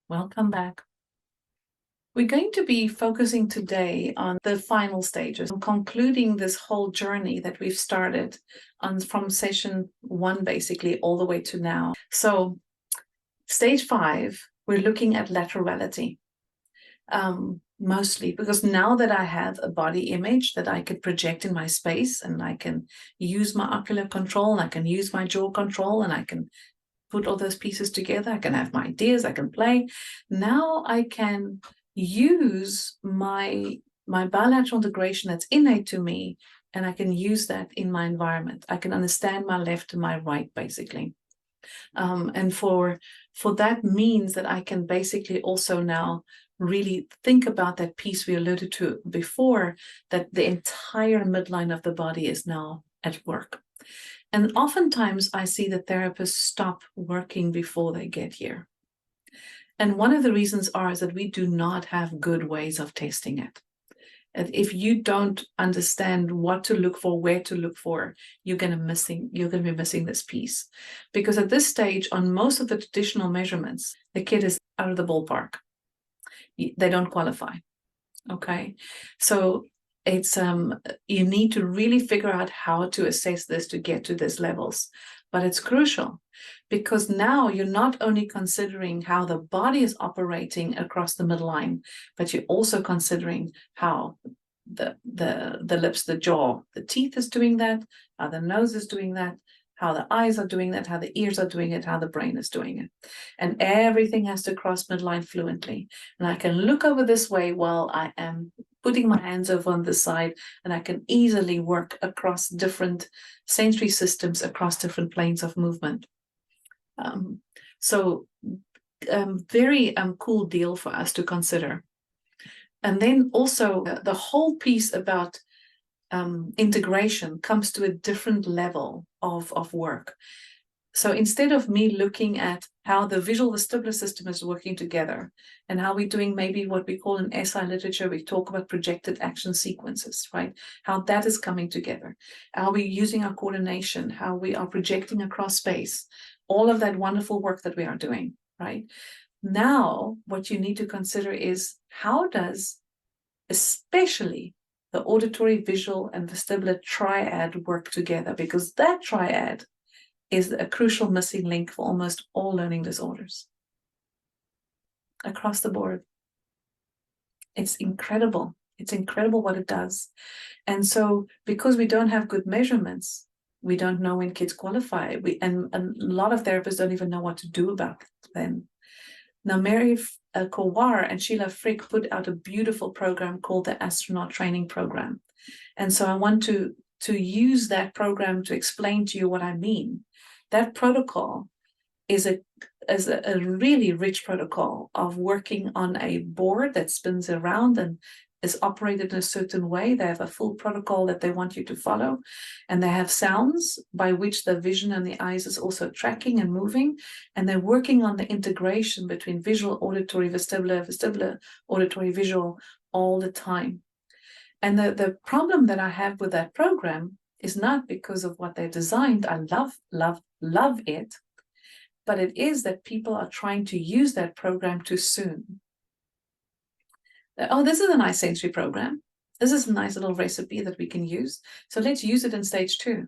Welcome back. We're going to be focusing today on the final stages, concluding this whole journey that we've started from session 1 basically all the way to now. So stage 5, we're looking at laterality. Mostly because now that I have a body image that I could project in my space, and I can use my ocular control, and I can use my jaw control, and I can put all those pieces together, I can have my ideas, I can play. Now I can use my bilateral integration that's innate to me, and I can use that in my environment. I can understand my left and my right, basically. And for that means that I can basically also now really think about that piece we alluded to before, that the entire midline of the body is now at work. And oftentimes I see the therapists stop working before they get here. And one of the reasons is that we do not have good ways of testing it. And if you don't understand what to look for, where to look for, you're going to be missing this piece. Because at this stage, on most of the traditional measurements, the kid is out of the ballpark. They don't qualify. Okay, so it's you need to really figure out how to assess this to get to these levels. But it's crucial because now you're not only considering how the body is operating across the midline, but you're also considering how the lips, the jaw, the teeth is doing that, how the nose is doing that, how the eyes are doing that, how the ears are doing it, how the brain is doing it. And everything has to cross midline fluently. And I can look over this way while I am putting my hands over on this side, and I can easily work across different sensory systems, across different planes of movement. Very cool deal for us to consider. And then also the whole piece about integration comes to a different level of work. So instead of me looking at how the visual vestibular system is working together and how we're doing maybe what we call in SI literature, we talk about projected action sequences, right? How that is coming together, how we're using our coordination, how we are projecting across space, all of that wonderful work that we are doing, right? Now, what you need to consider is how does especially the auditory, visual, and vestibular triad work together, because that triad is a crucial missing link for almost all learning disorders across the board. It's incredible. It's incredible what it does. And so because we don't have good measurements, we don't know when kids qualify. And a lot of therapists don't even know what to do about them. Now, Mary Kowar and Sheila Frick put out a beautiful program called the Astronaut Training Program. And so I want to use that program to explain to you what I mean. That protocol is a really rich protocol of working on a board that spins around and is operated in a certain way. They have a full protocol that they want you to follow, and they have sounds by which the vision and the eyes is also tracking and moving, and they're working on the integration between visual, auditory, vestibular, auditory, visual all the time. And the problem that I have with that program is not because of what they designed. I love it, but it is that people are trying to use that program too soon. Oh, this is a nice sensory program. This is a nice little recipe that we can use. So let's use it in stage 2.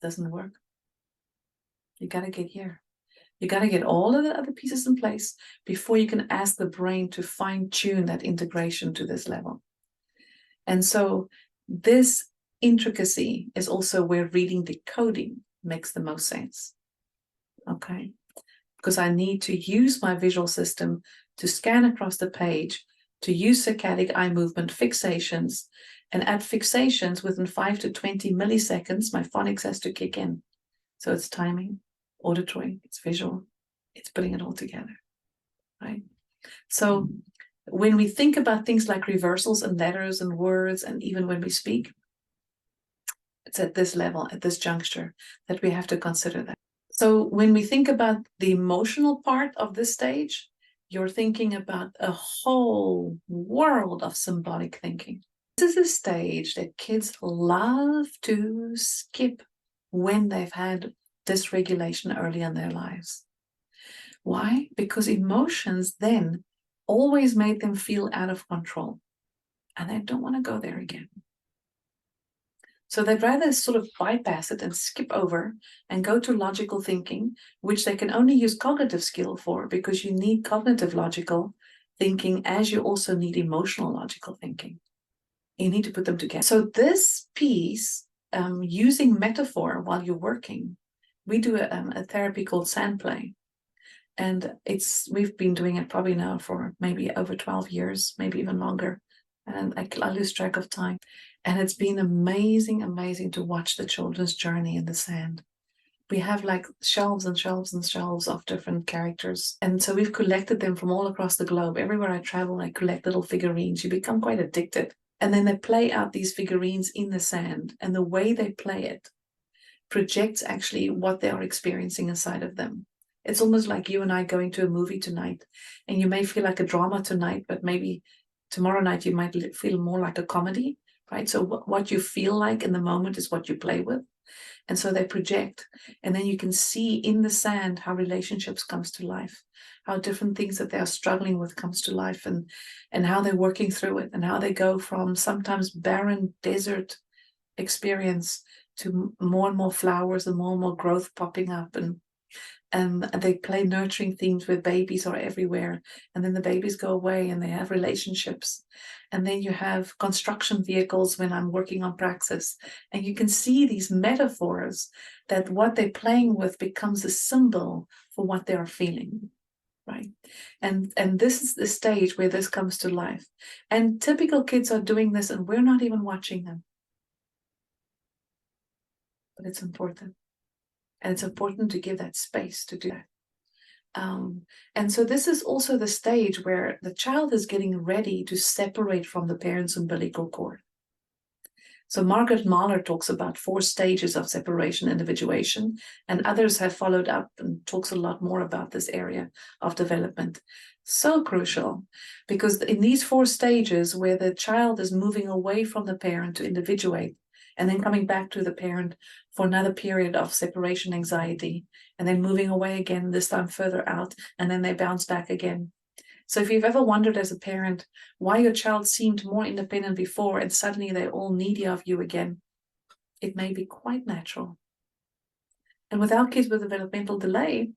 Doesn't work. You got to get here. You got to get all of the other pieces in place before you can ask the brain to fine-tune that integration to this level. And so this intricacy is also where reading decoding makes the most sense. Okay? Because I need to use my visual system to scan across the page, to use saccadic eye movement fixations, and at fixations within 5 to 20 milliseconds, my phonics has to kick in. So it's timing, auditory, it's visual, it's putting it all together, right? So when we think about things like reversals and letters and words, and even when we speak, it's at this level, at this juncture, that we have to consider that. So when we think about the emotional part of this stage, you're thinking about a whole world of symbolic thinking. This is a stage that kids love to skip when they've had dysregulation early in their lives. Why? Because emotions then always made them feel out of control, and they don't want to go there again. So they'd rather sort of bypass it and skip over and go to logical thinking, which they can only use cognitive skill for, because you need cognitive logical thinking as you also need emotional logical thinking. You need to put them together. So this piece, using metaphor while you're working, we do a therapy called sand play. And we've been doing it probably now for maybe over 12 years, maybe even longer. And I lose track of time. And it's been amazing, amazing to watch the children's journey in the sand. We have like shelves and shelves and shelves of different characters. And so we've collected them from all across the globe. Everywhere I travel, I collect little figurines. You become quite addicted. And then they play out these figurines in the sand. And the way they play it projects actually what they are experiencing inside of them. It's almost like you and I going to a movie tonight. And you may feel like a drama tonight, but maybe tomorrow night you might feel more like a comedy. Right? So what you feel like in the moment is what you play with. And so they project. And then you can see in the sand how relationships comes to life, how different things that they are struggling with comes to life, and how they're working through it, and how they go from sometimes barren desert experience to more and more flowers and more growth popping up. And they play nurturing themes where babies are everywhere, and then the babies go away and they have relationships. And then you have construction vehicles when I'm working on praxis, and you can see these metaphors that what they're playing with becomes a symbol for what they are feeling, right? And this is the stage where this comes to life. And typical kids are doing this and we're not even watching them. But it's important. And it's important to give that space to do that. And so this is also the stage where the child is getting ready to separate from the parent's umbilical cord. So Margaret Mahler talks about 4 stages of separation, individuation, and others have followed up and talks a lot more about this area of development. So crucial, because in these 4 stages where the child is moving away from the parent to individuate, and then coming back to the parent for another period of separation anxiety, and then moving away again, this time further out, and then they bounce back again. So if you've ever wondered as a parent why your child seemed more independent before and suddenly they're all needy of you again, it may be quite natural. And without kids with developmental delay,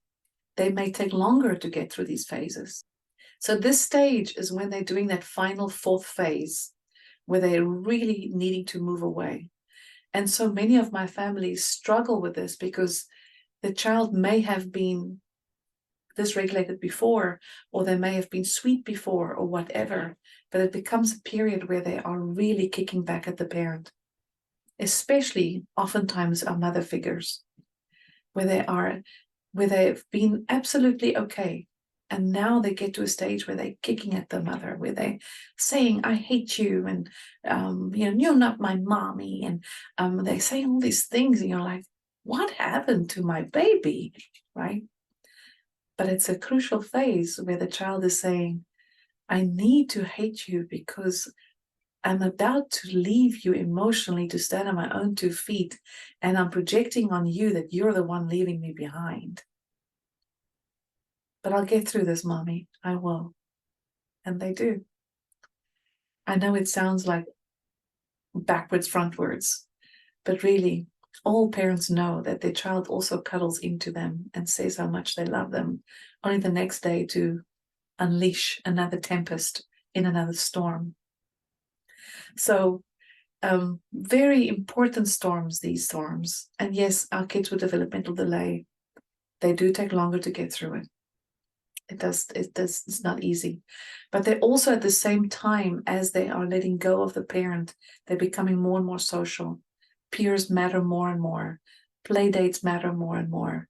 they may take longer to get through these phases. So this stage is when they're doing that final 4th phase, where they're really needing to move away. And so many of my families struggle with this because the child may have been dysregulated before, or they may have been sweet before, or whatever, but it becomes a period where they are really kicking back at the parent, especially oftentimes our mother figures, where they've been absolutely okay. And now they get to a stage where they're kicking at the mother, where they're saying, I hate you, and you're not my mommy. And they're saying all these things, and you're like, what happened to my baby? Right? But it's a crucial phase where the child is saying, I need to hate you because I'm about to leave you emotionally to stand on my own 2 feet, and I'm projecting on you that you're the one leaving me behind. But I'll get through this, mommy. I will. And they do. I know it sounds like backwards, frontwards, but really, all parents know that their child also cuddles into them and says how much they love them, only the next day to unleash another tempest in another storm. So very important storms, these storms. And yes, our kids with developmental delay, they do take longer to get through it. It's not easy. But they're also at the same time as they are letting go of the parent, they're becoming more and more social. Peers matter more and more. Play dates matter more and more.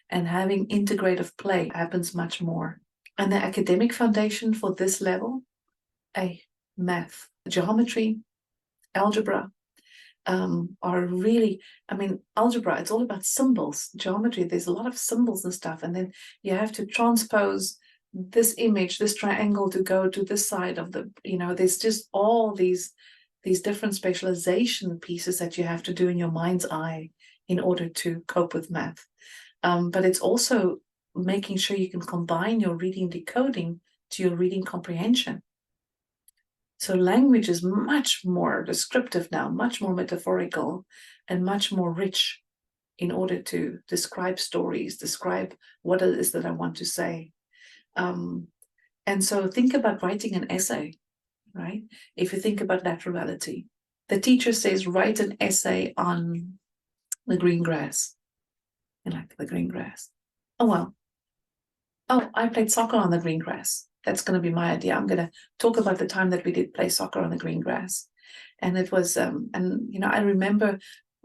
And having integrative play happens much more. And the academic foundation for this level, math, geometry, algebra, are really, algebra, it's all about symbols. Geometry, there's a lot of symbols and stuff. And then you have to transpose this image, this triangle, to go to this side of the, there's just all these different specialization pieces that you have to do in your mind's eye in order to cope with math. But it's also making sure you can combine your reading decoding to your reading comprehension. So language is much more descriptive now, much more metaphorical, and much more rich in order to describe stories, describe what it is that I want to say. And so think about writing an essay, right? If you think about laterality, the teacher says, write an essay on the green grass. You like the green grass. Oh, well. Oh, I played soccer on the green grass. That's going to be my idea. I'm going to talk about the time that we did play soccer on the green grass. And it was, and you know, I remember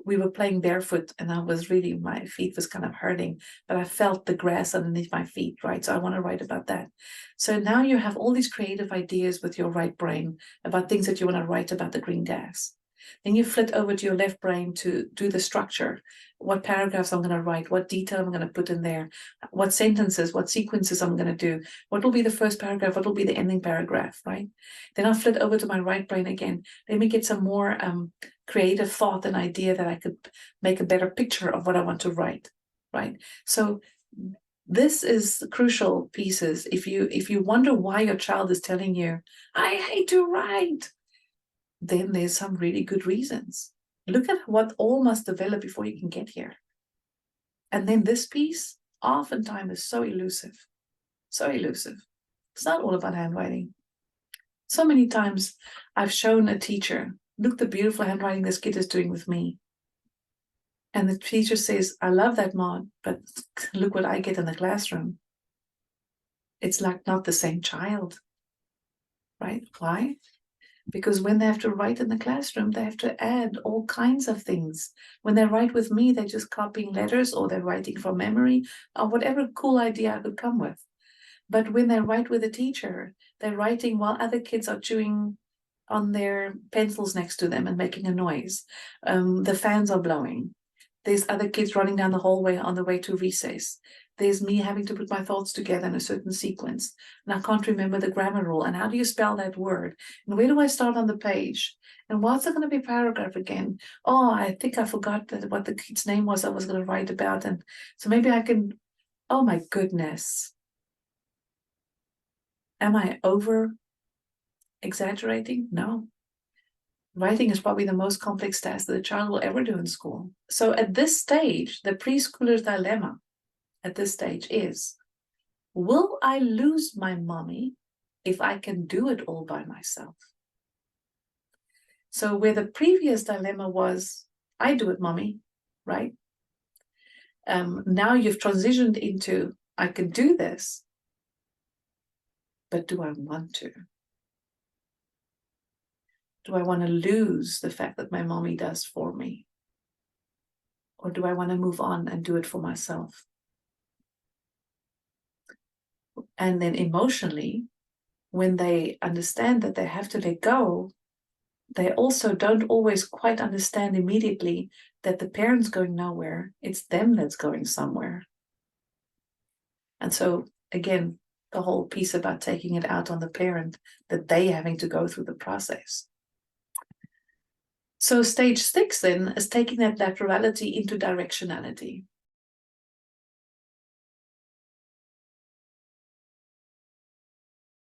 we were playing barefoot and I was really, my feet was kind of hurting, but I felt the grass underneath my feet, right? So I want to write about that. So now you have all these creative ideas with your right brain about things that you want to write about the green grass. Then you flit over to your left brain to do the structure, what paragraphs I'm going to write, what detail I'm going to put in there, what sentences, what sequences I'm going to do, what will be the first paragraph, what will be the ending paragraph, right? Then I'll flit over to my right brain again. Let me get some more creative thought and idea that I could make a better picture of what I want to write, right? So this is crucial pieces. If you wonder why your child is telling you, I hate to write, then there's some really good reasons. Look at what all must develop before you can get here. And then this piece oftentimes is so elusive, so elusive. It's not all about handwriting. So many times I've shown a teacher, look the beautiful handwriting this kid is doing with me. And the teacher says, I love that, Maude, but look what I get in the classroom. It's like not the same child, right? Why? Because when they have to write in the classroom, they have to add all kinds of things. When they write with me, they're just copying letters or they're writing from memory or whatever cool idea I could come with. But when they write with a teacher, they're writing while other kids are chewing on their pencils next to them and making a noise. The fans are blowing. There's other kids running down the hallway on the way to recess. There's me having to put my thoughts together in a certain sequence. And I can't remember the grammar rule. And how do you spell that word? And where do I start on the page? And what's it going to be paragraph again? Oh, I think I forgot what the kid's name was I was going to write about. And so maybe I can, oh my goodness. Am I over exaggerating? No. Writing is probably the most complex task that a child will ever do in school. So at this stage, the preschooler's dilemma at this stage is, will I lose my mommy if I can do it all by myself? So where the previous dilemma was, I do it, mommy, right? Now you've transitioned into, I can do this, but do I want to? Do I want to lose the fact that my mommy does for me? Or do I want to move on and do it for myself? And then emotionally, when they understand that they have to let go, they also don't always quite understand immediately that the parent's going nowhere. It's them that's going somewhere. And so, again, the whole piece about taking it out on the parent, that they having to go through the process. So stage 6 then is taking that laterality into directionality.